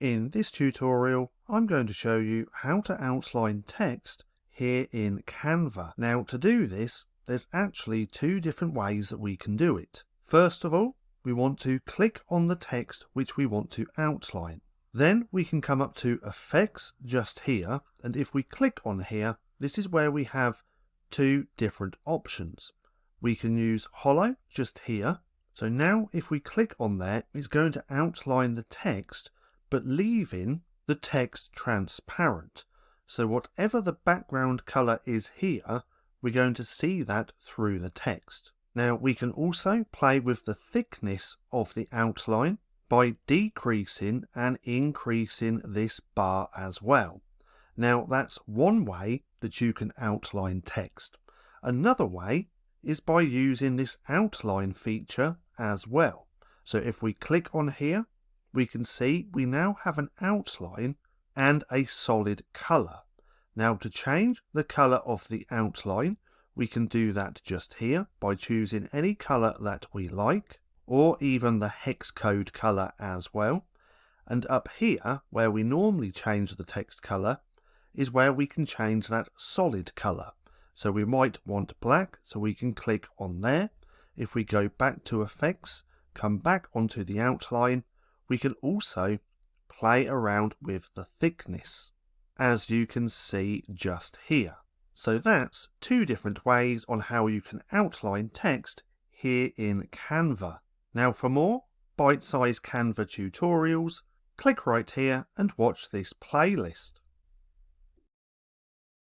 In this tutorial, I'm going to show you how to outline text here in Canva. Now, to do this, there's actually two different ways that we can do it. First of all, we want to click on the text which we want to outline. Then we can come up to Effects just here, and if we click on here, this is where we have two different options. We can use Hollow just here. So now if we click on there, it's going to outline the text, but leaving the text transparent. So whatever the background color is here, we're going to see that through the text. Now we can also play with the thickness of the outline by decreasing and increasing this bar as well. Now that's one way that you can outline text. Another way is by using this outline feature as well. So if we click on here, we can see we now have an outline and a solid color. Now to change the color of the outline, we can do that just here by choosing any color that we like, or even the hex code color as well. And up here, where we normally change the text color, is where we can change that solid color. So we might want black, so we can click on there. If we go back to Effects, come back onto the outline, we can also play around with the thickness, as you can see just here. So that's two different ways on how you can outline text here in Canva. Now for more bite-sized Canva tutorials, click right here and watch this playlist.